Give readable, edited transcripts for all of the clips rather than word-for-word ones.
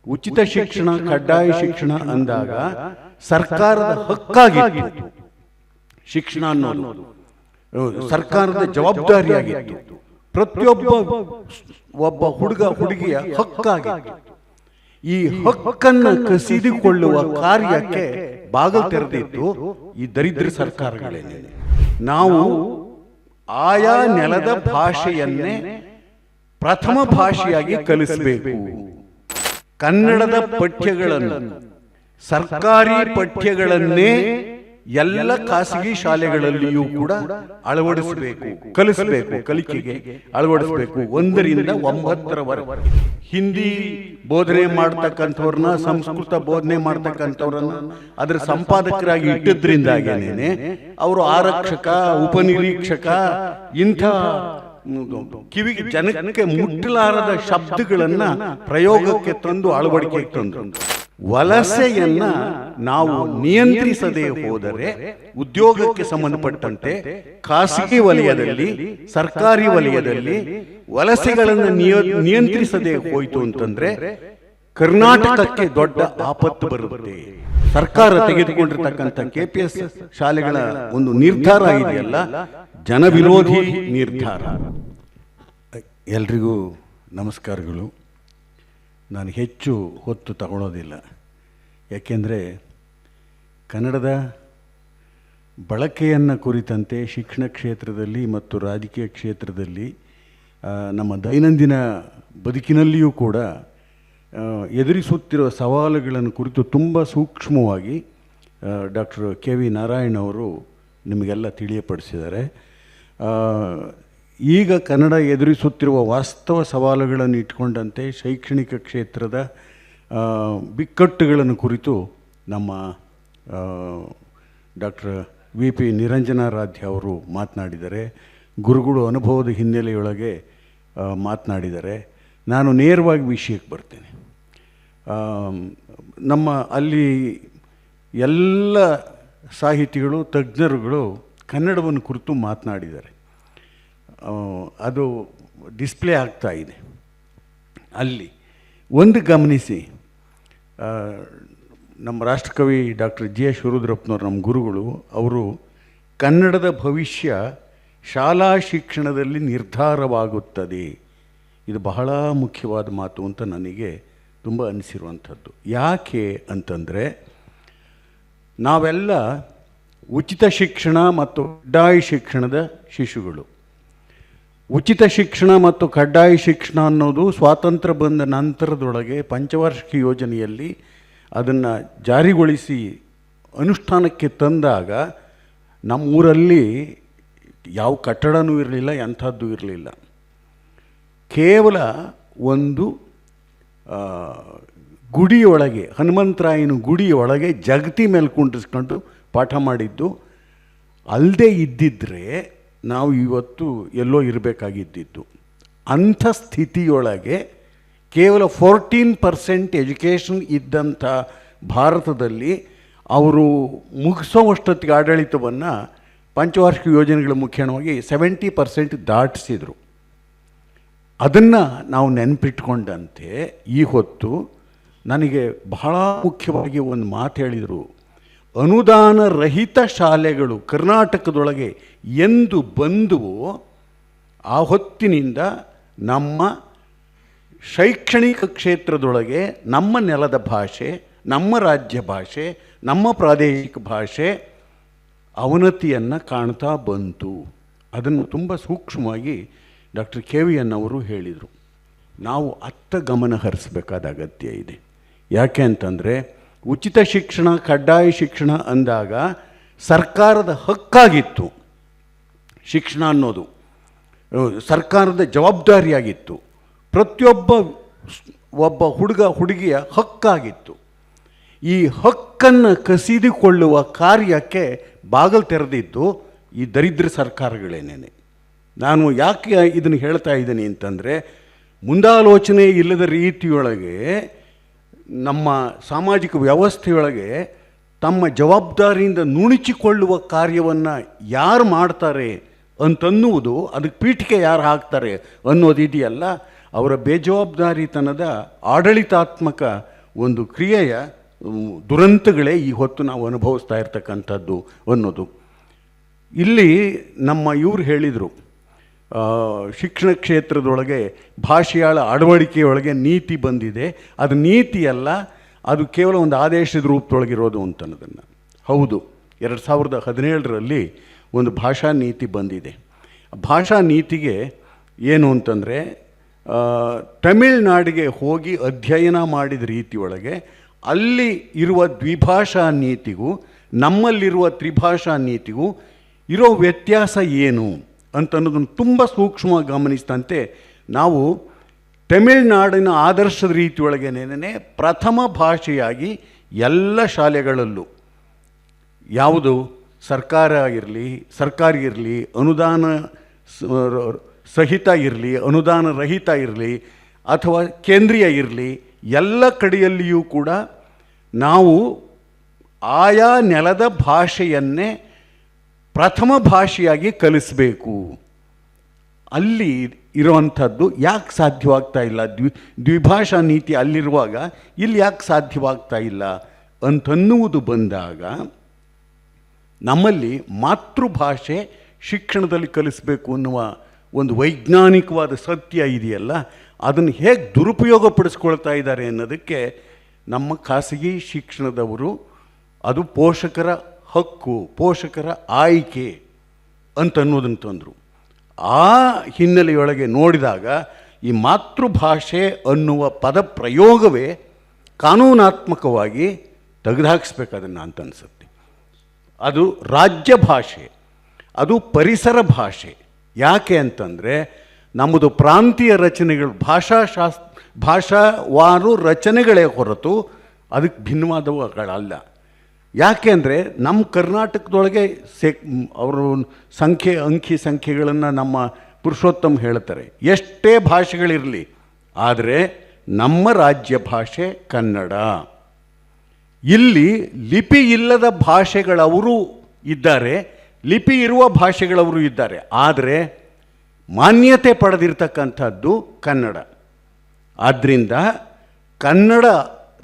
ಉಚಿತ ಶಿಕ್ಷಣ, ಕಡ್ಡಾಯ ಶಿಕ್ಷಣ ಅಂದಾಗ ಸರ್ಕಾರದ ಹಕ್ಕಾಗಿತ್ತು. ಶಿಕ್ಷಣ ಅನ್ನೋದು ಸರ್ಕಾರದ ಜವಾಬ್ದಾರಿಯಾಗಿತ್ತು. ಒಬ್ಬ ಹುಡುಗ ಹುಡುಗಿಯ ಹಕ್ಕಾಗಿತ್ತು. ಈ ಹಕ್ಕನ್ನು ಕಸಿದುಕೊಳ್ಳುವ ಕಾರ್ಯಕ್ಕೆ ಬಾಗಿಲು ತೆರೆದಿತ್ತು ಈ ದರಿದ್ರ ಸರ್ಕಾರಗಳೇನೆ. ನಾವು ಆಯಾ ನೆಲದ ಭಾಷೆಯನ್ನೇ ಪ್ರಥಮ ಭಾಷೆಯಾಗಿ ಕಲಿಸಬೇಕು. ಕನ್ನಡದ ಪಠ್ಯಗಳನ್ನು, ಸರ್ಕಾರಿ ಪಠ್ಯಗಳನ್ನೇ ಎಲ್ಲ ಖಾಸಗಿ ಶಾಲೆಗಳಲ್ಲಿಯೂ ಕೂಡ ಅಳವಡಿಸಬೇಕು, ಕಲಿಸಬೇಕು, ಕಲಿಕೆಗೆ ಅಳವಡಿಸಬೇಕು. 1ರಿಂದ 9ರವರೆಗೆ ಹಿಂದಿ ಬೋಧನೆ ಮಾಡ್ತಕ್ಕಂಥವ್ರನ್ನ, ಸಂಸ್ಕೃತ ಬೋಧನೆ ಮಾಡ್ತಕ್ಕಂಥವ್ರನ್ನ ಅದರ ಸಂಪಾದಕರಾಗಿ ಇಟ್ಟಿದ್ರಿಂದಾಗೇನೆ ಅವರು ಆರಕ್ಷಕ, ಉಪನಿರೀಕ್ಷಕ, ಇಂಥ ಕಿವಿಗೆ ಜನಕ್ಕೆ ಮುಟ್ಟಲಾರದ ಶಬ್ದಗಳನ್ನ ಪ್ರಯೋಗಕ್ಕೆ ತಂದು ಅಳವಡಿಕೆಗೆ ತಂದು ವಲಸೆಯನ್ನ ನಾವು ನಿಯಂತ್ರಿಸದೆ ಹೋದರೆ, ಉದ್ಯೋಗಕ್ಕೆ ಸಂಬಂಧಪಟ್ಟಂತೆ ಖಾಸಗಿ ವಲಯದಲ್ಲಿ, ಸರ್ಕಾರಿ ವಲಯದಲ್ಲಿ ವಲಸೆಗಳನ್ನು ನಿಯಂತ್ರಿಸದೆ ಹೋಯಿತು ಅಂತಂದ್ರೆ ಕರ್ನಾಟಕಕ್ಕೆ ದೊಡ್ಡ ಆಪತ್ತು ಬರುತ್ತೆ. ಸರ್ಕಾರ ತೆಗೆದುಕೊಂಡಿರ್ತಕ್ಕಂಥ KPS ಶಾಲೆಗಳ ಒಂದು ನಿರ್ಧಾರ ಇದೆಯಲ್ಲ, ಜನವಿರೋಧಿ ನಿರ್ಧಾರ. ಎಲ್ರಿಗೂ ನಮಸ್ಕಾರಗಳು. ನಾನು ಹೆಚ್ಚು ಹೊತ್ತು ತಗೊಳ್ಳೋದಿಲ್ಲ, ಯಾಕೆಂದರೆ ಕನ್ನಡದ ಬಳಕೆಯನ್ನು ಕುರಿತಂತೆ ಶಿಕ್ಷಣ ಕ್ಷೇತ್ರದಲ್ಲಿ ಮತ್ತು ರಾಜಕೀಯ ಕ್ಷೇತ್ರದಲ್ಲಿ, ನಮ್ಮ ದೈನಂದಿನ ಬದುಕಿನಲ್ಲಿಯೂ ಕೂಡ ಎದುರಿಸುತ್ತಿರುವ ಸವಾಲುಗಳನ್ನು ಕುರಿತು ತುಂಬ ಸೂಕ್ಷ್ಮವಾಗಿ ಡಾಕ್ಟರ್ KV ನಾರಾಯಣ್ ಅವರು ನಿಮಗೆಲ್ಲ ತಿಳಿಯಪಡಿಸಿದ್ದಾರೆ. ಈಗ ಕನ್ನಡ ಎದುರಿಸುತ್ತಿರುವ ವಾಸ್ತವ ಸವಾಲುಗಳನ್ನು ಇಟ್ಕೊಂಡಂತೆ ಶೈಕ್ಷಣಿಕ ಕ್ಷೇತ್ರದ ಬಿಕ್ಕಟ್ಟುಗಳನ್ನು ಕುರಿತು ನಮ್ಮ ಡಾಕ್ಟರ್ VP ನಿರಂಜನಾರಾಧ್ಯ ಅವರು ಮಾತನಾಡಿದ್ದಾರೆ. ಗುರುಗಳು ಅನುಭವದ ಹಿನ್ನೆಲೆಯೊಳಗೆ ಮಾತನಾಡಿದ್ದಾರೆ. ನಾನು ನೇರವಾಗಿ ವಿಷಯಕ್ಕೆ ಬರ್ತೇನೆ. ನಮ್ಮ ಅಲ್ಲಿ ಎಲ್ಲ ಸಾಹಿತಿಗಳು, ತಜ್ಞರುಗಳು ಕನ್ನಡವನ್ನು ಕುರಿತು ಮಾತನಾಡಿದ್ದಾರೆ. ಅದು ಡಿಸ್ಪ್ಲೇ ಆಗ್ತಾ ಇದೆ. ಅಲ್ಲಿ ಒಂದು ಗಮನಿಸಿ, ನಮ್ಮ ರಾಷ್ಟ್ರಕವಿ ಡಾಕ್ಟರ್ GS ಶಿವರುದ್ರಪ್ಪನವರು, ನಮ್ಮ ಗುರುಗಳು, ಅವರು ಕನ್ನಡದ ಭವಿಷ್ಯ ಶಾಲಾ ಶಿಕ್ಷಣದಲ್ಲಿ ನಿರ್ಧಾರವಾಗುತ್ತದೆ. ಇದು ಬಹಳ ಮುಖ್ಯವಾದ ಮಾತು ಅಂತ ನನಗೆ ತುಂಬ ಅನಿಸಿರುವಂಥದ್ದು. ಯಾಕೆ ಅಂತಂದರೆ, ನಾವೆಲ್ಲ ಉಚಿತ ಶಿಕ್ಷಣ ಮತ್ತು ಕಡ್ಡಾಯ ಶಿಕ್ಷಣದ ಶಿಶುಗಳು. ಉಚಿತ ಶಿಕ್ಷಣ ಮತ್ತು ಕಡ್ಡಾಯ ಶಿಕ್ಷಣ ಅನ್ನೋದು ಸ್ವಾತಂತ್ರ್ಯ ಬಂದ ನಂತರದೊಳಗೆ ಪಂಚವಾರ್ಷಿಕ ಯೋಜನೆಯಲ್ಲಿ ಅದನ್ನು ಜಾರಿಗೊಳಿಸಿ ಅನುಷ್ಠಾನಕ್ಕೆ ತಂದಾಗ ನಮ್ಮೂರಲ್ಲಿ ಯಾವ ಕಟ್ಟಡವೂ ಇರಲಿಲ್ಲ, ಎಂಥದ್ದು ಇರಲಿಲ್ಲ. ಕೇವಲ ಒಂದು ಗುಡಿಯೊಳಗೆ, ಹನುಮಂತರಾಯನ ಗುಡಿಯೊಳಗೆ ಜಗತಿ ಮೇಲೆ ಕುಂಡಿಸ್ಕೊಂಡು ಪಾಠ ಮಾಡಿದ್ದು. ಅಲ್ಲದೆ ಇದ್ದಿದ್ದರೆ ನಾವು ಇವತ್ತು ಎಲ್ಲೋ ಇರಬೇಕಾಗಿದ್ದಿದ್ದು. ಅಂಥ ಸ್ಥಿತಿಯೊಳಗೆ ಕೇವಲ 14% ಎಜುಕೇಷನ್ ಇದ್ದಂಥ ಭಾರತದಲ್ಲಿ ಅವರು ಮುಗಿಸೋವಷ್ಟೊತ್ತಿಗೆ ಆಡಳಿತವನ್ನು ಪಂಚವಾರ್ಷಿಕ ಯೋಜನೆಗಳ ಮುಖ್ಯವಾಗಿ 70% ದಾಟಿಸಿದರು. ಅದನ್ನು ನಾವು ನೆನಪಿಟ್ಕೊಂಡಂತೆ ಈ ಹೊತ್ತು ನನಗೆ ಬಹಳ ಮುಖ್ಯವಾಗಿ ಒಂದು ಮಾತು ಹೇಳಿದರು. ಅನುದಾನ ರಹಿತ ಶಾಲೆಗಳು ಕರ್ನಾಟಕದೊಳಗೆ ಎಂದು ಬಂದುವೋ ಆ ಹೊತ್ತಿನಿಂದ ನಮ್ಮ ಶೈಕ್ಷಣಿಕ ಕ್ಷೇತ್ರದೊಳಗೆ ನಮ್ಮ ನೆಲದ ಭಾಷೆ, ನಮ್ಮ ರಾಜ್ಯ ಭಾಷೆ, ನಮ್ಮ ಪ್ರಾದೇಶಿಕ ಭಾಷೆ ಅವನತಿಯನ್ನು ಕಾಣ್ತಾ ಬಂತು. ಅದನ್ನು ತುಂಬ ಸೂಕ್ಷ್ಮವಾಗಿ ಡಾಕ್ಟರ್ KV ಅವರು ಹೇಳಿದರು. ನಾವು ಅತ್ತ ಗಮನ ಹರಿಸಬೇಕಾದ ಅಗತ್ಯ ಇದೆ. ಯಾಕೆ ಅಂತಂದರೆ, ಉಚಿತ ಶಿಕ್ಷಣ, ಕಡ್ಡಾಯ ಶಿಕ್ಷಣ ಅಂದಾಗ ಸರ್ಕಾರದ ಹಕ್ಕಾಗಿತ್ತು. ಶಿಕ್ಷಣ ಅನ್ನೋದು ಸರ್ಕಾರದ ಜವಾಬ್ದಾರಿಯಾಗಿತ್ತು. ಒಬ್ಬ ಹುಡುಗ ಹುಡುಗಿಯ ಹಕ್ಕಾಗಿತ್ತು. ಈ ಹಕ್ಕನ್ನು ಕಸಿದುಕೊಳ್ಳುವ ಕಾರ್ಯಕ್ಕೆ ಬಾಗಿಲು ತೆರೆದಿದ್ದು ಈ ದರಿದ್ರ ಸರ್ಕಾರಗಳೇನೇನೆ. ನಾನು ಯಾಕೆ ಇದನ್ನು ಹೇಳ್ತಾ ಇದ್ದೀನಿ ಅಂತಂದರೆ, ಮುಂದಾಲೋಚನೆ ಇಲ್ಲದ ರೀತಿಯೊಳಗೆ ನಮ್ಮ ಸಾಮಾಜಿಕ ವ್ಯವಸ್ಥೆಯೊಳಗೆ ತಮ್ಮ ಜವಾಬ್ದಾರಿಯಿಂದ ನುಣುಚಿಕೊಳ್ಳುವ ಕಾರ್ಯವನ್ನು ಯಾರು ಮಾಡ್ತಾರೆ ಅಂತನ್ನುವುದು, ಅದಕ್ಕೆ ಪೀಠಿಕೆ ಯಾರು ಹಾಕ್ತಾರೆ ಅನ್ನೋದಿದೆಯಲ್ಲ, ಅವರ ಬೇಜವಾಬ್ದಾರಿತನದ ಆಡಳಿತಾತ್ಮಕ ಒಂದು ಕ್ರಿಯೆಯ ದುರಂತಗಳೇ ಈ ಹೊತ್ತು ನಾವು ಅನುಭವಿಸ್ತಾ ಇರ್ತಕ್ಕಂಥದ್ದು ಅನ್ನೋದು. ಇಲ್ಲಿ ನಮ್ಮ ಇವರು ಹೇಳಿದರು, ಶಿಕ್ಷಣ ಕ್ಷೇತ್ರದೊಳಗೆ ಭಾಷೆಯಾಳ ಅಳವಡಿಕೆಯೊಳಗೆ ನೀತಿ ಬಂದಿದೆ, ಅದು ನೀತಿಯಲ್ಲ, ಅದು ಕೇವಲ ಒಂದು ಆದೇಶದ ರೂಪದೊಳಗಿರೋದು ಅಂತನ್ನೋದನ್ನು. ಹೌದು, 2017ರಲ್ಲಿ ಒಂದು ಭಾಷಾ ನೀತಿ ಬಂದಿದೆ. ಭಾಷಾ ನೀತಿಗೆ ಏನು ಅಂತಂದರೆ, ತಮಿಳ್ನಾಡಿಗೆ ಹೋಗಿ ಅಧ್ಯಯನ ಮಾಡಿದ ರೀತಿಯೊಳಗೆ ಅಲ್ಲಿ ಇರುವ ದ್ವಿಭಾಷಾ ನೀತಿಗೂ ನಮ್ಮಲ್ಲಿರುವ ತ್ರಿಭಾಷಾ ನೀತಿಗೂ ಇರೋ ವ್ಯತ್ಯಾಸ ಏನು ಅಂತನ್ನೋದನ್ನು ತುಂಬ ಸೂಕ್ಷ್ಮವಾಗಿ ಗಮನಿಸಿದಂತೆ ನಾವು ತಮಿಳ್ನಾಡಿನ ಆದರ್ಶದ ರೀತಿಯೊಳಗೇನೆ ಪ್ರಥಮ ಭಾಷೆಯಾಗಿ ಎಲ್ಲ ಶಾಲೆಗಳಲ್ಲೂ, ಯಾವುದು ಸರ್ಕಾರಿ ಇರಲಿ, ಅನುದಾನ ಸಹಿತ ಇರಲಿ, ಅನುದಾನ ರಹಿತ ಇರಲಿ, ಅಥವಾ ಕೇಂದ್ರೀಯ ಇರಲಿ, ಎಲ್ಲ ಕಡೆಯಲ್ಲಿಯೂ ಕೂಡ ನಾವು ಆಯಾ ನೆಲದ ಭಾಷೆಯನ್ನೇ ಪ್ರಥಮ ಭಾಷೆಯಾಗಿ ಕಲಿಸಬೇಕು. ಅಲ್ಲಿ ಇರುವಂಥದ್ದು ಯಾಕೆ ಸಾಧ್ಯವಾಗ್ತಾ ಇಲ್ಲ? ದ್ವಿಭಾಷಾ ನೀತಿ ಅಲ್ಲಿರುವಾಗ ಇಲ್ಲಿ ಯಾಕೆ ಸಾಧ್ಯವಾಗ್ತಾ ಇಲ್ಲ ಅಂತನ್ನುವುದು ಬಂದಾಗ, ನಮ್ಮಲ್ಲಿ ಮಾತೃಭಾಷೆ ಶಿಕ್ಷಣದಲ್ಲಿ ಕಲಿಸಬೇಕು ಅನ್ನುವ ಒಂದು ವೈಜ್ಞಾನಿಕವಾದ ಸತ್ಯ ಇದೆಯಲ್ಲ, ಅದನ್ನು ಹೇಗೆ ದುರುಪಯೋಗಪಡಿಸ್ಕೊಳ್ತಾ ಇದ್ದಾರೆ ಅನ್ನೋದಕ್ಕೆ ನಮ್ಮ ಖಾಸಗಿ ಶಿಕ್ಷಣದವರು ಅದು ಪೋಷಕರ ಹಕ್ಕು, ಪೋಷಕರ ಆಯ್ಕೆ ಅಂತನ್ನೋದನ್ನು ತಂದರು. ಆ ಹಿನ್ನೆಲೆಯೊಳಗೆ ನೋಡಿದಾಗ ಈ ಮಾತೃಭಾಷೆ ಅನ್ನುವ ಪದ ಪ್ರಯೋಗವೇ ಕಾನೂನಾತ್ಮಕವಾಗಿ ತೆಗೆದುಹಾಕಿಸ್ಬೇಕು ಅದನ್ನು ಅಂತ ಅನಿಸುತ್ತೆ. ಅದು ರಾಜ್ಯ ಭಾಷೆ, ಅದು ಪರಿಸರ ಭಾಷೆ. ಯಾಕೆ ಅಂತಂದರೆ ನಮ್ಮದು ಪ್ರಾಂತೀಯ ರಚನೆಗಳು, ಭಾಷಾವಾರು ರಚನೆಗಳೇ ಹೊರತು ಅದಕ್ಕೆ ಭಿನ್ನವಾದವುಗಳಲ್ಲ. ಯಾಕೆ ಅಂದರೆ ನಮ್ಮ ಕರ್ನಾಟಕದೊಳಗೆ ಅವರು ಅಂಕಿ ಸಂಖ್ಯೆಗಳನ್ನು ನಮ್ಮ ಪುರುಷೋತ್ತಮ್ ಹೇಳ್ತಾರೆ, ಎಷ್ಟೇ ಭಾಷೆಗಳಿರಲಿ, ಆದರೆ ನಮ್ಮ ರಾಜ್ಯ ಭಾಷೆ ಕನ್ನಡ. ಇಲ್ಲಿ ಲಿಪಿ ಇಲ್ಲದ ಭಾಷೆಗಳವರು ಇದ್ದಾರೆ, ಲಿಪಿ ಇರುವ ಭಾಷೆಗಳವರು ಇದ್ದಾರೆ, ಆದರೆ ಮಾನ್ಯತೆ ಪಡೆದಿರ್ತಕ್ಕಂಥದ್ದು ಕನ್ನಡ. ಆದ್ದರಿಂದ ಕನ್ನಡ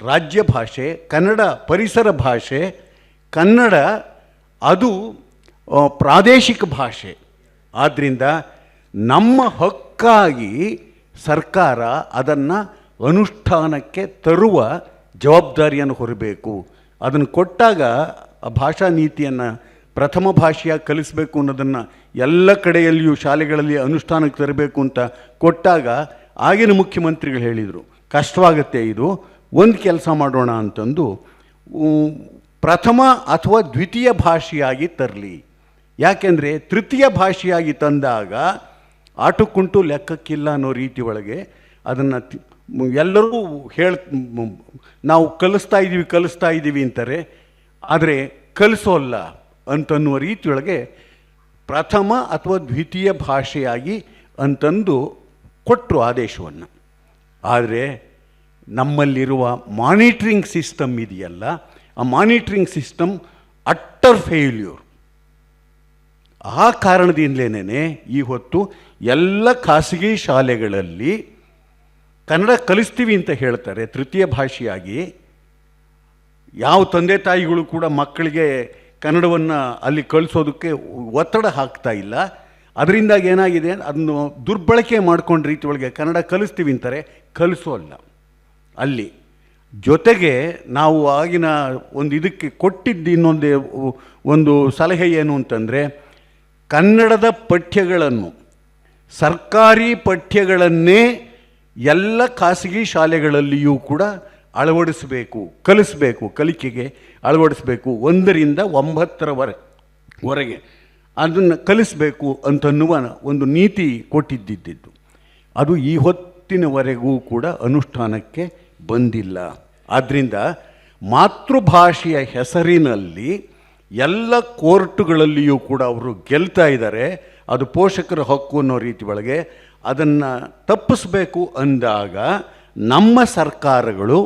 ರಾಜ್ಯ ಭಾಷೆ, ಕನ್ನಡ ಪರಿಸರ ಭಾಷೆ, ಕನ್ನಡ ಅದು ಪ್ರಾದೇಶಿಕ ಭಾಷೆ. ಆದ್ದರಿಂದ ನಮ್ಮ ಹಕ್ಕಾಗಿ ಸರ್ಕಾರ ಅದನ್ನು ಅನುಷ್ಠಾನಕ್ಕೆ ತರುವ ಜವಾಬ್ದಾರಿಯನ್ನು ಹೊರಬೇಕು. ಅದನ್ನು ಕೊಟ್ಟಾಗ ಆ ಭಾಷಾ ನೀತಿಯನ್ನು ಪ್ರಥಮ ಭಾಷೆಯಾಗಿ ಕಲಿಸಬೇಕು ಅನ್ನೋದನ್ನು ಎಲ್ಲ ಕಡೆಯಲ್ಲಿಯೂ ಶಾಲೆಗಳಲ್ಲಿ ಅನುಷ್ಠಾನಕ್ಕೆ ತರಬೇಕು ಅಂತ ಕೊಟ್ಟಾಗ ಆಗಿನ ಮುಖ್ಯಮಂತ್ರಿಗಳು ಹೇಳಿದರು, ಕಷ್ಟವಾಗುತ್ತೆ ಇದು, ಒಂದು ಕೆಲಸ ಮಾಡೋಣ ಅಂತಂದು ಪ್ರಥಮ ಅಥವಾ ದ್ವಿತೀಯ ಭಾಷೆಯಾಗಿ ತರಲಿ. ಯಾಕೆಂದರೆ ತೃತೀಯ ಭಾಷೆಯಾಗಿ ತಂದಾಗ ಆಟಕ್ಕುಂಟು ಲೆಕ್ಕಕ್ಕಿಲ್ಲ ಅನ್ನೋ ರೀತಿ ಒಳಗೆ ಅದನ್ನು ಎಲ್ಲರೂ ನಾವು ಕಲಿಸ್ತಾ ಇದ್ದೀವಿ ಅಂತಾರೆ, ಆದರೆ ಕಲಿಸೋಲ್ಲ ಅಂತನ್ನುವ ರೀತಿಯೊಳಗೆ ಪ್ರಥಮ ಅಥವಾ ದ್ವಿತೀಯ ಭಾಷೆಯಾಗಿ ಅಂತಂದು ಕೊಟ್ಟರು ಆದೇಶವನ್ನು. ಆದರೆ ನಮ್ಮಲ್ಲಿರುವ ಮಾನಿಟ್ರಿಂಗ್ ಸಿಸ್ಟಮ್ ಇದೆಯಲ್ಲ, ಆ ಮಾನಿಟ್ರಿಂಗ್ ಸಿಸ್ಟಮ್ ಅಟ್ಟರ್ ಫೇಲ್ಯೂರ್. ಆ ಕಾರಣದಿಂದಲೇ ಈ ಹೊತ್ತು ಎಲ್ಲ ಖಾಸಗಿ ಶಾಲೆಗಳಲ್ಲಿ ಕನ್ನಡ ಕಲಿಸ್ತೀವಿ ಅಂತ ಹೇಳ್ತಾರೆ ತೃತೀಯ ಭಾಷೆಯಾಗಿ. ಯಾವ ತಂದೆ ತಾಯಿಗಳು ಕೂಡ ಮಕ್ಕಳಿಗೆ ಕನ್ನಡವನ್ನು ಅಲ್ಲಿ ಕಳಿಸೋದಕ್ಕೆ ಒತ್ತಡ ಹಾಕ್ತಾ ಇಲ್ಲ. ಅದರಿಂದಾಗಿ ಏನಾಗಿದೆ, ಅದನ್ನು ದುರ್ಬಳಕೆ ಮಾಡ್ಕೊಂಡು ರೀತಿ ಒಳಗೆ ಕನ್ನಡ ಕಲಿಸ್ತೀವಿ ಅಂತಾರೆ, ಕಲಿಸೋಲ್ಲ. ಅಲ್ಲಿ ಜೊತೆಗೆ ನಾವು ಆಗಿನ ಒಂದು ಇದಕ್ಕೆ ಕೊಟ್ಟಿದ್ದು ಒಂದು ಸಲಹೆ ಏನು ಅಂತಂದರೆ, ಕನ್ನಡದ ಪಠ್ಯಗಳನ್ನು, ಸರ್ಕಾರಿ ಪಠ್ಯಗಳನ್ನೇ ಎಲ್ಲ ಖಾಸಗಿ ಶಾಲೆಗಳಲ್ಲಿಯೂ ಕೂಡ ಅಳವಡಿಸಬೇಕು, ಕಲಿಸಬೇಕು, ಕಲಿಕೆಗೆ ಅಳವಡಿಸಬೇಕು. 1ರಿಂದ 9ರವರೆಗೆ ಅದನ್ನು ಕಲಿಸಬೇಕು ಅಂತನ್ನುವ ಒಂದು ನೀತಿ ಕೊಟ್ಟಿದ್ದಿದ್ದು. ಅದು ಈ ಹೊತ್ತಿನವರೆಗೂ ಕೂಡ ಅನುಷ್ಠಾನಕ್ಕೆ ಬಂದಿಲ್ಲ. ಆದ್ದರಿಂದ ಮಾತೃಭಾಷೆಯ ಹೆಸರಿನಲ್ಲಿ ಎಲ್ಲ ಕೋರ್ಟುಗಳಲ್ಲಿಯೂ ಕೂಡ ಅವರು ಗೆಲ್ತಾ ಇದ್ದಾರೆ. ಅದು ಪೋಷಕರ ಹಕ್ಕು ಅನ್ನೋ ರೀತಿ ಒಳಗೆ ಅದನ್ನು ತಪ್ಪಿಸಬೇಕು ಅಂದಾಗ ನಮ್ಮ ಸರ್ಕಾರಗಳು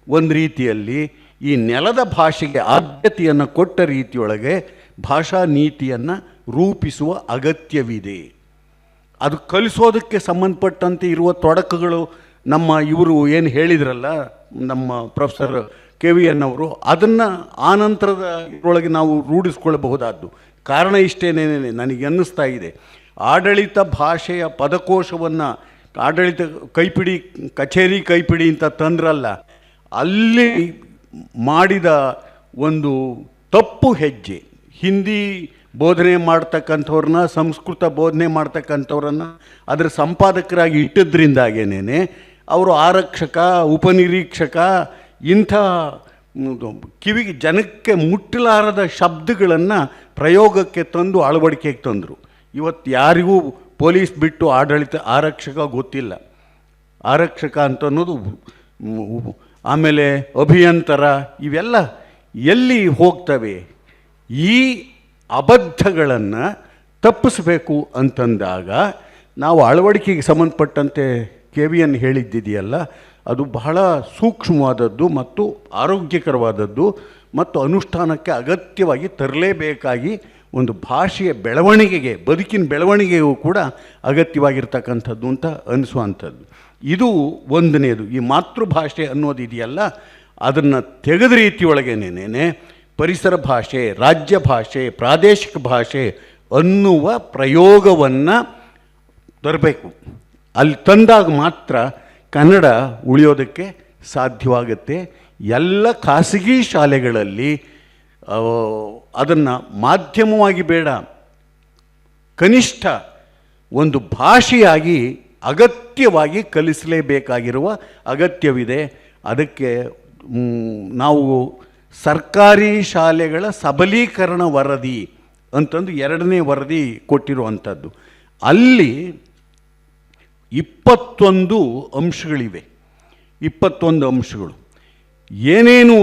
ಒಂದು ರೀತಿಯಲ್ಲಿ ಈ ನೆಲದ ಭಾಷೆಗೆ ಆದ್ಯತೆಯನ್ನು ಕೊಟ್ಟ ರೀತಿಯೊಳಗೆ ಭಾಷಾ ನೀತಿಯನ್ನು ರೂಪಿಸುವ ಅಗತ್ಯವಿದೆ. ಅದು ಕಲಿಸೋದಕ್ಕೆ ಸಂಬಂಧಪಟ್ಟಂತೆ ಇರುವ ತೊಡಕುಗಳು ನಮ್ಮ ಇವರು ಏನು ಹೇಳಿದ್ರಲ್ಲ ನಮ್ಮ ಪ್ರೊಫೆಸರ್ KVN ಅವರು ಅದನ್ನು ಆನಂತರದ ಇದರೊಳಗೆ ನಾವು ರೂಢಿಸ್ಕೊಳ್ಬಹುದಾದ್ದು. ಕಾರಣ ಇಷ್ಟೇನೇ ನನಗೆ ಅನ್ನಿಸ್ತಾ ಇದೆ, ಆಡಳಿತ ಭಾಷೆಯ ಪದಕೋಶವನ್ನು ಆಡಳಿತ ಕೈಪಿಡಿ ಕಚೇರಿ ಕೈಪಿಡಿ ಅಂತ ತಂದ್ರಲ್ಲ, ಅಲ್ಲಿ ಮಾಡಿದ ಒಂದು ತಪ್ಪು ಹೆಜ್ಜೆ. ಹಿಂದಿ ಬೋಧನೆ ಮಾಡ್ತಕ್ಕಂಥವ್ರನ್ನ, ಸಂಸ್ಕೃತ ಬೋಧನೆ ಮಾಡ್ತಕ್ಕಂಥವ್ರನ್ನ ಅದರ ಸಂಪಾದಕರಾಗಿ ಇಟ್ಟಿದ್ದರಿಂದಾಗೇನೆ ಅವರು ಆರಕ್ಷಕ, ಉಪನಿರೀಕ್ಷಕ ಇಂಥ ಕಿವಿಗೆ ಜನಕ್ಕೆ ಮುಟ್ಟಲಾರದ ಶಬ್ದಗಳನ್ನು ಪ್ರಯೋಗಕ್ಕೆ ತಂದು ಅಳವಡಿಕೆಗೆ ತಂದರು. ಇವತ್ತು ಯಾರಿಗೂ ಪೊಲೀಸ್ ಬಿಟ್ಟು ಆರಕ್ಷಕ ಗೊತ್ತಿಲ್ಲ. ಆರಕ್ಷಕ ಅಂತ ಅನ್ನೋದು, ಆಮೇಲೆ ಅಭಿಯಂತರ, ಇವೆಲ್ಲ ಎಲ್ಲಿ ಹೋಗ್ತವೆ? ಈ ಅಬದ್ಧಗಳನ್ನು ತಪ್ಪಿಸಬೇಕು ಅಂತಂದಾಗ ನಾವು ಅಳವಡಿಕೆಗೆ ಸಂಬಂಧಪಟ್ಟಂತೆ KVN ಹೇಳಿದ್ದಿದೆಯಲ್ಲ, ಅದು ಬಹಳ ಸೂಕ್ಷ್ಮವಾದದ್ದು ಮತ್ತು ಆರೋಗ್ಯಕರವಾದದ್ದು ಮತ್ತು ಅನುಷ್ಠಾನಕ್ಕೆ ಅಗತ್ಯವಾಗಿ ತರಲೇಬೇಕಾಗಿ ಒಂದು ಭಾಷೆಯ ಬೆಳವಣಿಗೆಗೆ, ಬದುಕಿನ ಬೆಳವಣಿಗೆಗೂ ಕೂಡ ಅಗತ್ಯವಾಗಿರ್ತಕ್ಕಂಥದ್ದು ಅಂತ ಅನಿಸುವಂಥದ್ದು. ಇದು ಒಂದನೇದು. ಈ ಮಾತೃಭಾಷೆ ಅನ್ನೋದಿದೆಯಲ್ಲ, ಅದನ್ನು ತೆಗೆದ ರೀತಿಯೊಳಗೇನೇನೆ ಪರಿಸರ ಭಾಷೆ, ರಾಜ್ಯ ಭಾಷೆ, ಪ್ರಾದೇಶಿಕ ಭಾಷೆ ಅನ್ನುವ ಪ್ರಯೋಗವನ್ನು ತರಬೇಕು. ಅಲ್ಲಿ ತಂದಾಗ ಮಾತ್ರ ಕನ್ನಡ ಉಳಿಯೋದಕ್ಕೆ ಸಾಧ್ಯವಾಗುತ್ತೆ. ಎಲ್ಲ ಖಾಸಗಿ ಶಾಲೆಗಳಲ್ಲಿ ಅದನ್ನು ಮಾಧ್ಯಮವಾಗಿ ಬೇಡ, ಕನಿಷ್ಠ ಒಂದು ಭಾಷೆಯಾಗಿ ಅಗತ್ಯವಾಗಿ ಕಲಿಸಲೇಬೇಕಾಗಿರುವ ಅಗತ್ಯವಿದೆ. ಅದಕ್ಕೆ ನಾವು ಸರ್ಕಾರಿ ಶಾಲೆಗಳ ಸಬಲೀಕರಣ ವರದಿ ಅಂತಂದು 2ನೇ ವರದಿ ಕೊಟ್ಟಿರುವಂಥದ್ದು. ಅಲ್ಲಿ 21 ಅಂಶಗಳಿವೆ. 21 ಅಂಶಗಳು ಏನೇನು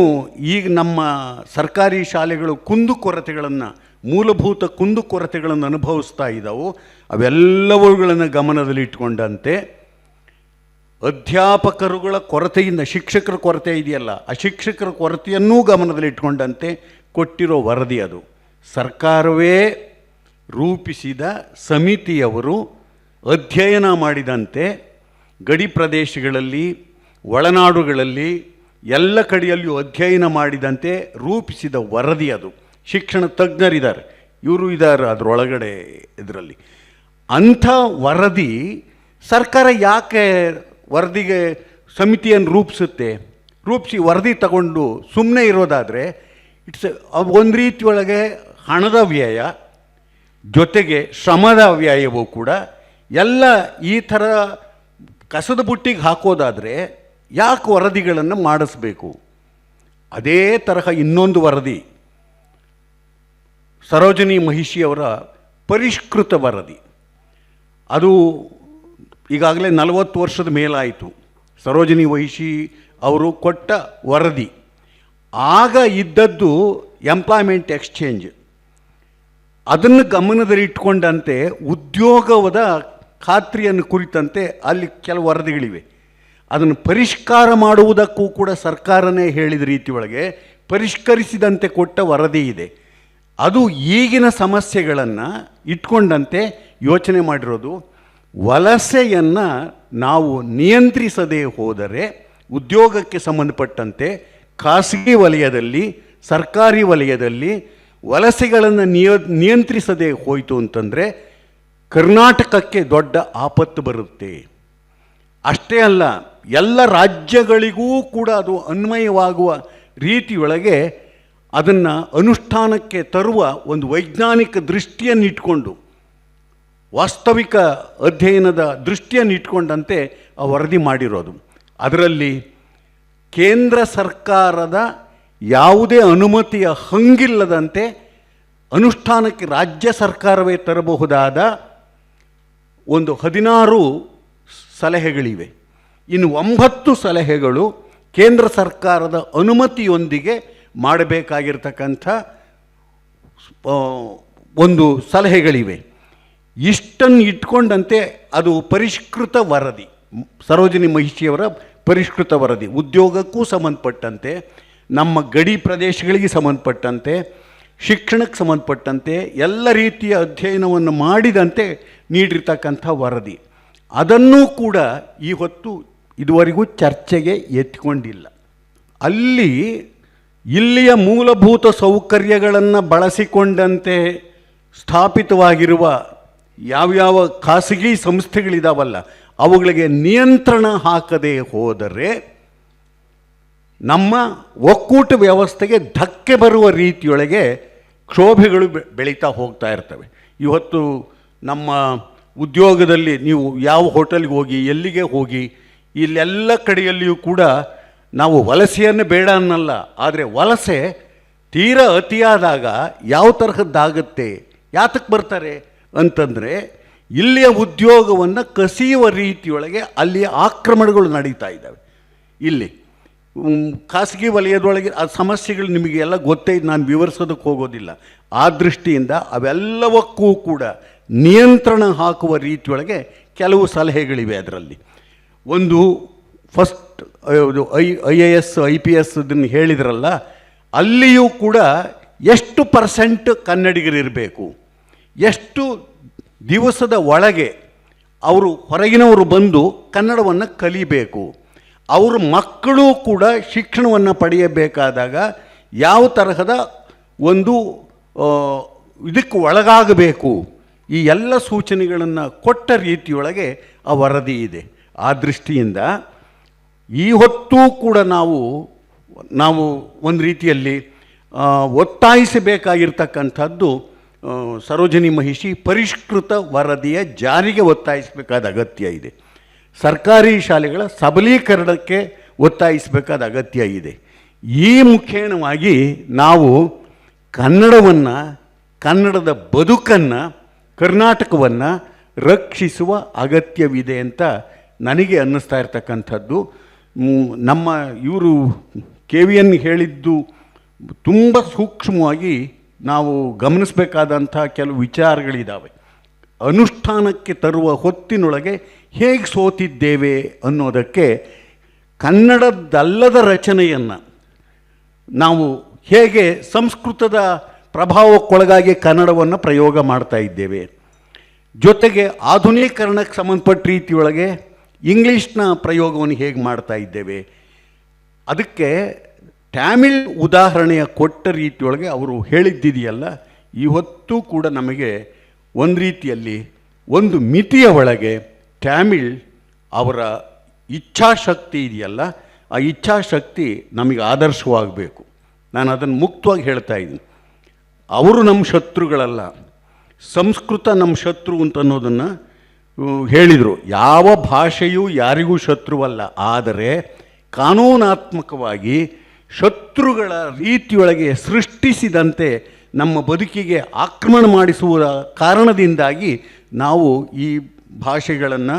ಈಗ ನಮ್ಮ ಸರ್ಕಾರಿ ಶಾಲೆಗಳು ಕುಂದುಕೊರತೆಗಳನ್ನು, ಮೂಲಭೂತ ಕುಂದುಕೊರತೆಗಳನ್ನು ಅನುಭವಿಸ್ತಾ ಇದ್ದಾವೋ ಅವೆಲ್ಲವುಗಳನ್ನು ಗಮನದಲ್ಲಿಟ್ಟುಕೊಂಡಂತೆ ಅಧ್ಯಾಪಕರುಗಳ ಕೊರತೆಯಿಂದ, ಶಿಕ್ಷಕರ ಕೊರತೆ ಇದೆಯಲ್ಲ, ಆ ಶಿಕ್ಷಕರ ಕೊರತೆಯನ್ನೂ ಗಮನದಲ್ಲಿಟ್ಟುಕೊಂಡಂತೆ ಕೊಟ್ಟಿರೋ ವರದಿ ಅದು. ಸರ್ಕಾರವೇ ರೂಪಿಸಿದ ಸಮಿತಿಯವರು ಅಧ್ಯಯನ ಮಾಡಿದಂತೆ ಗಡಿ ಪ್ರದೇಶಗಳಲ್ಲಿ, ಒಳನಾಡುಗಳಲ್ಲಿ ಎಲ್ಲ ಕಡೆಯಲ್ಲಿಯೂ ಅಧ್ಯಯನ ಮಾಡಿದಂತೆ ರೂಪಿಸಿದ ವರದಿ ಅದು. ಶಿಕ್ಷಣ ತಜ್ಞರಿದ್ದಾರೆ, ಇವರು ಇದ್ದಾರೆ ಅದರೊಳಗಡೆ. ಇದರಲ್ಲಿ ಅಂಥ ವರದಿ ಸರ್ಕಾರ ಯಾಕೆ ವರದಿಗೆ ಸಮಿತಿಯನ್ನು ರೂಪಿಸಿ ವರದಿ ತಗೊಂಡು ಸುಮ್ಮನೆ ಇರೋದಾದರೆ ಒಂದು ರೀತಿಯೊಳಗೆ ಹಣದ ವ್ಯಯ ಜೊತೆಗೆ ಶ್ರಮದ ವ್ಯಯವೂ ಕೂಡ ಎಲ್ಲ ಈ ಥರ ಕಸದ ಬುಟ್ಟಿಗೆ ಹಾಕೋದಾದರೆ ಯಾಕೆ ವರದಿಗಳನ್ನು ಮಾಡಿಸ್ಬೇಕು? ಅದೇ ತರಹ ಇನ್ನೊಂದು ವರದಿ, ಸರೋಜಿನಿ ಮಹಿಷಿಯವರ ಪರಿಷ್ಕೃತ ವರದಿ. ಅದು ಈಗಾಗಲೇ 40 ವರ್ಷದ ಮೇಲಾಯಿತು. ಸರೋಜಿನಿ ಮಹಿಷಿ ಅವರು ಕೊಟ್ಟ ವರದಿ. ಆಗ ಇದ್ದದ್ದು ಎಂಪ್ಲಾಯ್ಮೆಂಟ್ ಎಕ್ಸ್ಚೇಂಜ್. ಅದನ್ನು ಗಮನದಲ್ಲಿಟ್ಟುಕೊಂಡಂತೆ ಉದ್ಯೋಗದ ಖಾತ್ರಿಯನ್ನು ಕುರಿತಂತೆ ಅಲ್ಲಿ ಕೆಲವು ವರದಿಗಳಿವೆ. ಅದನ್ನು ಪರಿಷ್ಕಾರ ಮಾಡುವುದಕ್ಕೂ ಕೂಡ ಸರ್ಕಾರನೇ ಹೇಳಿದ ರೀತಿಯೊಳಗೆ ಪರಿಷ್ಕರಿಸಿದಂತೆ ಕೊಟ್ಟ ವರದಿ ಇದೆ. ಅದು ಈಗಿನ ಸಮಸ್ಯೆಗಳನ್ನು ಇಟ್ಕೊಂಡಂತೆ ಯೋಚನೆ ಮಾಡಿರೋದು. ವಲಸೆಯನ್ನು ನಾವು ನಿಯಂತ್ರಿಸದೇ ಹೋದರೆ ಉದ್ಯೋಗಕ್ಕೆ ಸಂಬಂಧಪಟ್ಟಂತೆ ಖಾಸಗಿ ವಲಯದಲ್ಲಿ, ಸರ್ಕಾರಿ ವಲಯದಲ್ಲಿ ವಲಸೆಗಳನ್ನು ನಿಯಂತ್ರಿಸದೇ ಹೋಯಿತು ಅಂತಂದರೆ ಕರ್ನಾಟಕಕ್ಕೆ ದೊಡ್ಡ ಆಪತ್ತು ಬರುತ್ತೆ. ಅಷ್ಟೇ ಅಲ್ಲ, ಎಲ್ಲ ರಾಜ್ಯಗಳಿಗೂ ಕೂಡ ಅದು ಅನ್ವಯವಾಗುವ ರೀತಿಯೊಳಗೆ ಅದನ್ನು ಅನುಷ್ಠಾನಕ್ಕೆ ತರುವ ಒಂದು ವೈಜ್ಞಾನಿಕ ದೃಷ್ಟಿಯನ್ನಿಟ್ಕೊಂಡು, ವಾಸ್ತವಿಕ ಅಧ್ಯಯನದ ದೃಷ್ಟಿಯನ್ನಿಟ್ಕೊಂಡಂತೆ ಆ ವರದಿ ಮಾಡಿರೋದು. ಅದರಲ್ಲಿ ಕೇಂದ್ರ ಸರ್ಕಾರದ ಯಾವುದೇ ಅನುಮತಿಯ ಹಂಗಿಲ್ಲದಂತೆ ಅನುಷ್ಠಾನಕ್ಕೆ ರಾಜ್ಯ ಸರ್ಕಾರವೇ ತರಬಹುದಾದ ಒಂದು 16 ಸಲಹೆಗಳಿವೆ. ಇನ್ನು 9 ಸಲಹೆಗಳು ಕೇಂದ್ರ ಸರ್ಕಾರದ ಅನುಮತಿಯೊಂದಿಗೆ ಮಾಡಬೇಕಾಗಿರ್ತಕ್ಕಂಥ ಒಂದು ಸಲಹೆಗಳಿವೆ. ಇಷ್ಟನ್ನು ಇಟ್ಕೊಂಡಂತೆ ಅದು ಪರಿಷ್ಕೃತ ವರದಿ, ಸರೋಜಿನಿ ಮಹಿಷಿಯವರ ಪರಿಷ್ಕೃತ ವರದಿ. ಉದ್ಯೋಗಕ್ಕೂ ಸಂಬಂಧಪಟ್ಟಂತೆ, ನಮ್ಮ ಗಡಿ ಪ್ರದೇಶಗಳಿಗೆ ಸಂಬಂಧಪಟ್ಟಂತೆ, ಶಿಕ್ಷಣಕ್ಕೆ ಸಂಬಂಧಪಟ್ಟಂತೆ ಎಲ್ಲ ರೀತಿಯ ಅಧ್ಯಯನವನ್ನು ಮಾಡಿದಂತೆ ನೀಡಿರ್ತಕ್ಕಂಥ ವರದಿ. ಅದನ್ನೂ ಕೂಡ ಈ ಹೊತ್ತು ಇದುವರೆಗೂ ಚರ್ಚೆಗೆ ಎತ್ತಿಕೊಂಡಿಲ್ಲ. ಅಲ್ಲಿ ಇಲ್ಲಿಯ ಮೂಲಭೂತ ಸೌಕರ್ಯಗಳನ್ನು ಬಳಸಿಕೊಂಡಂತೆ ಸ್ಥಾಪಿತವಾಗಿರುವ ಯಾವ್ಯಾವ ಖಾಸಗಿ ಸಂಸ್ಥೆಗಳಿದಾವಲ್ಲ ಅವುಗಳಿಗೆ ನಿಯಂತ್ರಣ ಹಾಕದೆ ಹೋದರೆ ನಮ್ಮ ಒಕ್ಕೂಟ ವ್ಯವಸ್ಥೆಗೆ ಧಕ್ಕೆ ಬರುವ ರೀತಿಯೊಳಗೆ ಕ್ಷೋಭೆಗಳು ಬೆಳೀತಾ ಹೋಗ್ತಾ ಇರ್ತವೆ. ಇವತ್ತು ನಮ್ಮ ಉದ್ಯೋಗದಲ್ಲಿ ನೀವು ಯಾವ ಹೋಟೆಲ್ಗೆ ಹೋಗಿ, ಎಲ್ಲಿಗೆ ಹೋಗಿ, ಇಲ್ಲೆಲ್ಲ ಕಡೆಯಲ್ಲಿಯೂ ಕೂಡ ನಾವು ವಲಸೆಯನ್ನು ಬೇಡ ಅನ್ನಲ್ಲ, ಆದರೆ ವಲಸೆ ತೀರಾ ಅತಿಯಾದಾಗ ಯಾವ ತರಹದ್ದಾಗುತ್ತೆ, ಯಾತಕ್ಕೆ ಬರ್ತಾರೆ ಅಂತಂದರೆ ಇಲ್ಲಿಯ ಉದ್ಯೋಗವನ್ನು ಕಸಿಯುವ ರೀತಿಯೊಳಗೆ ಅಲ್ಲಿಯ ಆಕ್ರಮಣಗಳು ನಡೀತಾ ಇದ್ದಾವೆ. ಇಲ್ಲಿ ಖಾಸಗಿ ವಲಯದೊಳಗೆ ಆ ಸಮಸ್ಯೆಗಳು ನಿಮಗೆಲ್ಲ ಗೊತ್ತೇ, ನಾನು ವಿವರಿಸೋದಕ್ಕೆ ಹೋಗೋದಿಲ್ಲ. ಆ ದೃಷ್ಟಿಯಿಂದ ಅವೆಲ್ಲವಕ್ಕೂ ಕೂಡ ನಿಯಂತ್ರಣ ಹಾಕುವ ರೀತಿಯೊಳಗೆ ಕೆಲವು ಸಲಹೆಗಳಿವೆ. ಅದರಲ್ಲಿ ಒಂದು ಫಸ್ಟ್ IAS IPS ಇದನ್ನು ಹೇಳಿದ್ರಲ್ಲ, ಅಲ್ಲಿಯೂ ಕೂಡ ಎಷ್ಟು % ಕನ್ನಡಿಗರಿರಬೇಕು, ಎಷ್ಟು ದಿವಸದ ಒಳಗೆ ಅವರು ಹೊರಗಿನವರು ಬಂದು ಕನ್ನಡವನ್ನು ಕಲಿಬೇಕು, ಅವ್ರ ಮಕ್ಕಳು ಕೂಡ ಶಿಕ್ಷಣವನ್ನು ಪಡೆಯಬೇಕಾದಾಗ ಯಾವ ತರಹದ ಒಂದು ಇದಕ್ಕೆ ಒಳಗಾಗಬೇಕು, ಈ ಎಲ್ಲ ಸೂಚನೆಗಳನ್ನು ಕೊಟ್ಟ ರೀತಿಯೊಳಗೆ ಆ ವರದಿ ಇದೆ. ಆ ದೃಷ್ಟಿಯಿಂದ ಈ ಹೊತ್ತೂ ಕೂಡ ನಾವು ಒಂದು ರೀತಿಯಲ್ಲಿ ಒತ್ತಾಯಿಸಬೇಕಾಗಿರ್ತಕ್ಕಂಥದ್ದು ಸರೋಜಿನಿ ಮಹಿಷಿ ಪರಿಷ್ಕೃತ ವರದಿಯ ಜಾರಿಗೆ ಒತ್ತಾಯಿಸಬೇಕಾದ ಅಗತ್ಯ ಇದೆ. ಸರ್ಕಾರಿ ಶಾಲೆಗಳ ಸಬಲೀಕರಣಕ್ಕೆ ಒತ್ತಾಯಿಸಬೇಕಾದ ಅಗತ್ಯ ಇದೆ. ಈ ಮುಖೇನವಾಗಿ ನಾವು ಕನ್ನಡವನ್ನು, ಕನ್ನಡದ ಬದುಕನ್ನು, ಕರ್ನಾಟಕವನ್ನು ರಕ್ಷಿಸುವ ಅಗತ್ಯವಿದೆ ಅಂತ ನನಗೆ ಅನ್ನಿಸ್ತಾ ಇರ್ತಕ್ಕಂಥದ್ದು. ನಮ್ಮ ಇವರು KVN ಹೇಳಿದ್ದು ತುಂಬ ಸೂಕ್ಷ್ಮವಾಗಿ ನಾವು ಗಮನಿಸಬೇಕಾದಂಥ ಕೆಲವು ವಿಚಾರಗಳಿದ್ದಾವೆ. ಅನುಷ್ಠಾನಕ್ಕೆ ತರುವ ಹೊತ್ತಿನೊಳಗೆ ಹೇಗೆ ಸೋತಿದ್ದೇವೆ ಅನ್ನೋದಕ್ಕೆ ಕನ್ನಡದಲ್ಲದ ರಚನೆಯನ್ನು ನಾವು ಹೇಗೆ ಸಂಸ್ಕೃತದ ಪ್ರಭಾವಕ್ಕೊಳಗಾಗಿ ಕನ್ನಡವನ್ನು ಪ್ರಯೋಗ ಮಾಡ್ತಾ ಇದ್ದೇವೆ, ಜೊತೆಗೆ ಆಧುನೀಕರಣಕ್ಕೆ ಸಂಬಂಧಪಟ್ಟ ರೀತಿಯೊಳಗೆ ಇಂಗ್ಲೀಷ್ನ ಪ್ರಯೋಗವನ್ನು ಹೇಗೆ ಮಾಡ್ತಾ ಇದ್ದೇವೆ, ಅದಕ್ಕೆ ಟ್ಯಾಮಿಲ್ ಉದಾಹರಣೆಯ ಕೊಟ್ಟ ರೀತಿಯೊಳಗೆ ಅವರು ಹೇಳಿದ್ದಿದೆಯಲ್ಲ, ಇವತ್ತೂ ಕೂಡ ನಮಗೆ ಒಂದು ರೀತಿಯಲ್ಲಿ ಒಂದು ಮಿತಿಯ ಒಳಗೆ ಟ್ಯಾಮಿಲ್ ಅವರ ಇಚ್ಛಾಶಕ್ತಿ ಇದೆಯಲ್ಲ, ಆ ಇಚ್ಛಾಶಕ್ತಿ ನಮಗೆ ಆದರ್ಶವಾಗಬೇಕು. ನಾನು ಅದನ್ನು ಮುಕ್ತವಾಗಿ ಹೇಳ್ತಾ ಇದ್ದೀನಿ. ಅವರು ನಮ್ಮ ಶತ್ರುಗಳಲ್ಲ, ಸಂಸ್ಕೃತ ನಮ್ಮ ಶತ್ರು ಅಂತ ಅನ್ನೋದನ್ನು ಹೇಳಿದರು. ಯಾವ ಭಾಷೆಯೂ ಯಾರಿಗೂ ಶತ್ರುವಲ್ಲ, ಆದರೆ ಕಾನೂನಾತ್ಮಕವಾಗಿ ಶತ್ರುಗಳ ರೀತಿಯೊಳಗೆ ಸೃಷ್ಟಿಸಿದಂತೆ ನಮ್ಮ ಬದುಕಿಗೆ ಆಕ್ರಮಣ ಮಾಡಿಸುವ ಕಾರಣದಿಂದಾಗಿ ನಾವು ಈ ಭಾಷೆಗಳನ್ನು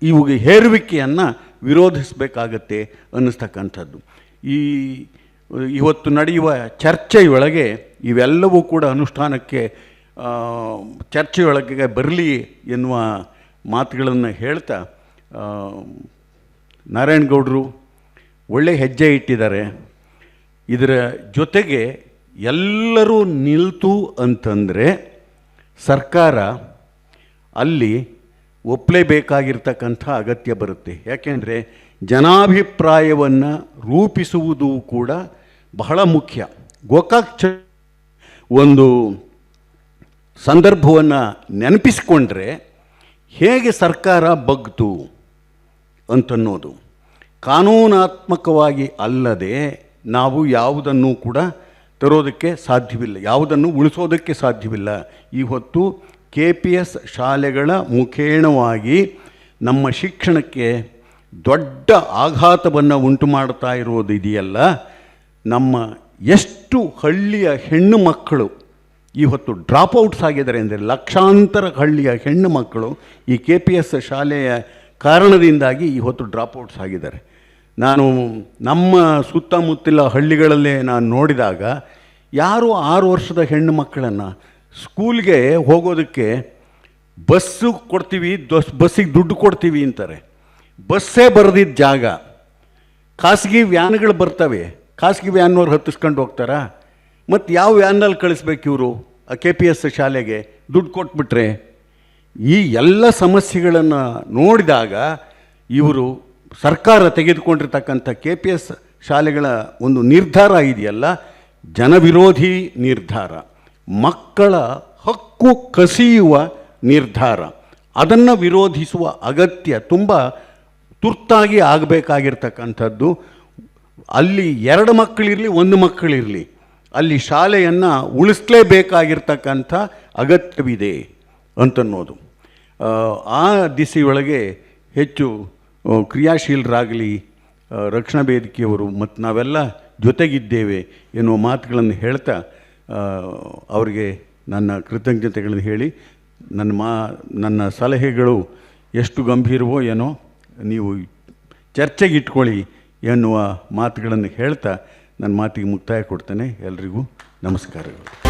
ಇವಾಗ ಹೇರುವಿಕೆಯನ್ನು ವಿರೋಧಿಸಬೇಕಾಗತ್ತೆ ಅನ್ನಿಸ್ತಕ್ಕಂಥದ್ದು. ಇವತ್ತು ನಡೆಯುವ ಚರ್ಚೆಯೊಳಗೆ ಇವೆಲ್ಲವೂ ಕೂಡ ಅನುಷ್ಠಾನಕ್ಕೆ ಚರ್ಚೆಯೊಳಗೆ ಬರಲಿ ಎನ್ನುವ ಮಾತುಗಳನ್ನು ಹೇಳ್ತಾ, ನಾರಾಯಣಗೌಡರು ಒಳ್ಳೆ ಹೆಜ್ಜೆ ಇಟ್ಟಿದ್ದಾರೆ. ಇದರ ಜೊತೆಗೆ ಎಲ್ಲರೂ ನಿಲ್ತು ಅಂತಂದರೆ ಸರ್ಕಾರ ಅಲ್ಲಿ ಒಪ್ಪಲೇಬೇಕಾಗಿರ್ತಕ್ಕಂಥ ಅಗತ್ಯ ಬರುತ್ತೆ. ಯಾಕೆಂದರೆ ಜನಾಭಿಪ್ರಾಯವನ್ನು ರೂಪಿಸುವುದು ಕೂಡ ಬಹಳ ಮುಖ್ಯ. ಗೋಕಾಕ್ ಒಂದು ಸಂದರ್ಭವನ್ನು ನೆನಪಿಸಿಕೊಂಡ್ರೆ ಹೇಗೆ ಸರ್ಕಾರ ಬಗ್ತು ಅಂತನ್ನೋದು, ಕಾನೂನಾತ್ಮಕವಾಗಿ ಅಲ್ಲದೆ ನಾವು ಯಾವುದನ್ನು ಕೂಡ ತರೋದಕ್ಕೆ ಸಾಧ್ಯವಿಲ್ಲ, ಯಾವುದನ್ನು ಉಳಿಸೋದಕ್ಕೆ ಸಾಧ್ಯವಿಲ್ಲ. ಈ ಹೊತ್ತು KPS ಶಾಲೆಗಳ ಮುಖೇಣವಾಗಿ ನಮ್ಮ ಶಿಕ್ಷಣಕ್ಕೆ ದೊಡ್ಡ ಆಘಾತವನ್ನು ಉಂಟು ಮಾಡ್ತಾ ಇರೋದು ಇದೆಯಲ್ಲ, ನಮ್ಮ ಎಷ್ಟು ಹಳ್ಳಿಯ ಹೆಣ್ಣು ಮಕ್ಕಳು ಇವತ್ತು ಡ್ರಾಪ್ಔಟ್ಸ್ ಆಗಿದ್ದಾರೆ ಅಂದರೆ, ಲಕ್ಷಾಂತರ ಹಳ್ಳಿಯ ಹೆಣ್ಣು ಮಕ್ಕಳು ಈ KPS ಶಾಲೆಯ ಕಾರಣದಿಂದಾಗಿ ಇವತ್ತು ಡ್ರಾಪ್ಔಟ್ಸ್ ಆಗಿದ್ದಾರೆ. ನಾನು ನಮ್ಮ ಸುತ್ತಮುತ್ತಲ ಹಳ್ಳಿಗಳಲ್ಲೇ ನಾನು ನೋಡಿದಾಗ ಯಾರು 6 ವರ್ಷದ ಹೆಣ್ಣು ಮಕ್ಕಳನ್ನು ಸ್ಕೂಲ್ಗೆ ಹೋಗೋದಕ್ಕೆ ಬಸ್ಸು ಕೊಡ್ತೀವಿ, ಬಸ್ಸಿಗೆ ದುಡ್ಡು ಕೊಡ್ತೀವಿ ಅಂತಾರೆ. ಬಸ್ಸೇ ಬರೆದಿದ್ದ ಜಾಗ, ಖಾಸಗಿ ವ್ಯಾನ್ಗಳು ಬರ್ತವೆ, ಖಾಸಗಿ ವ್ಯಾನ್ನವ್ರು ಹತ್ತಿಸ್ಕೊಂಡು ಹೋಗ್ತಾರಾ? ಮತ್ತು ಯಾವ ವ್ಯಾನಲ್ಲಿ ಕಳಿಸ್ಬೇಕು ಇವರು ಆ KPS ಶಾಲೆಗೆ ದುಡ್ಡು ಕೊಟ್ಬಿಟ್ರೆ? ಈ ಎಲ್ಲ ಸಮಸ್ಯೆಗಳನ್ನು ನೋಡಿದಾಗ ಇವರು ಸರ್ಕಾರ ತೆಗೆದುಕೊಂಡಿರ್ತಕ್ಕಂಥ KPS ಶಾಲೆಗಳ ಒಂದು ನಿರ್ಧಾರ ಇದೆಯಲ್ಲ, ಜನವಿರೋಧಿ ನಿರ್ಧಾರ, ಮಕ್ಕಳ ಹಕ್ಕು ಕಸಿಯುವ ನಿರ್ಧಾರ, ಅದನ್ನು ವಿರೋಧಿಸುವ ಅಗತ್ಯ ತುಂಬ ತುರ್ತಾಗಿ ಆಗಬೇಕಾಗಿರ್ತಕ್ಕಂಥದ್ದು. ಅಲ್ಲಿ 2 ಮಕ್ಕಳಿರಲಿ 1 ಮಕ್ಕಳಿರಲಿ, ಅಲ್ಲಿ ಶಾಲೆಯನ್ನು ಉಳಿಸಲೇಬೇಕಾಗಿರ್ತಕ್ಕಂಥ ಅಗತ್ಯವಿದೆ ಅಂತನ್ನೋದು. ಆ ದಿಸೆಯೊಳಗೆ ಹೆಚ್ಚು ಕ್ರಿಯಾಶೀಲರಾಗಲಿ ರಕ್ಷಣಾ ವೇದಿಕೆಯವರು ಮತ್ತು ನಾವೆಲ್ಲ ಜೊತೆಗಿದ್ದೇವೆ ಎನ್ನುವ ಮಾತುಗಳನ್ನು ಹೇಳ್ತಾ ಅವರಿಗೆ ನನ್ನ ಕೃತಜ್ಞತೆಗಳನ್ನು ಹೇಳಿ, ನನ್ನ ಸಲಹೆಗಳು ಎಷ್ಟು ಗಂಭೀರವೋ ಏನೋ ನೀವು ಚರ್ಚೆಗೆ ಇಟ್ಕೊಳ್ಳಿ ಎನ್ನುವ ಮಾತುಗಳನ್ನು ಹೇಳ್ತಾ ನನ್ನ ಮಾತಿಗೆ ಮುಕ್ತಾಯ ಕೊಡ್ತೇನೆ. ಎಲ್ರಿಗೂ ನಮಸ್ಕಾರಗಳು.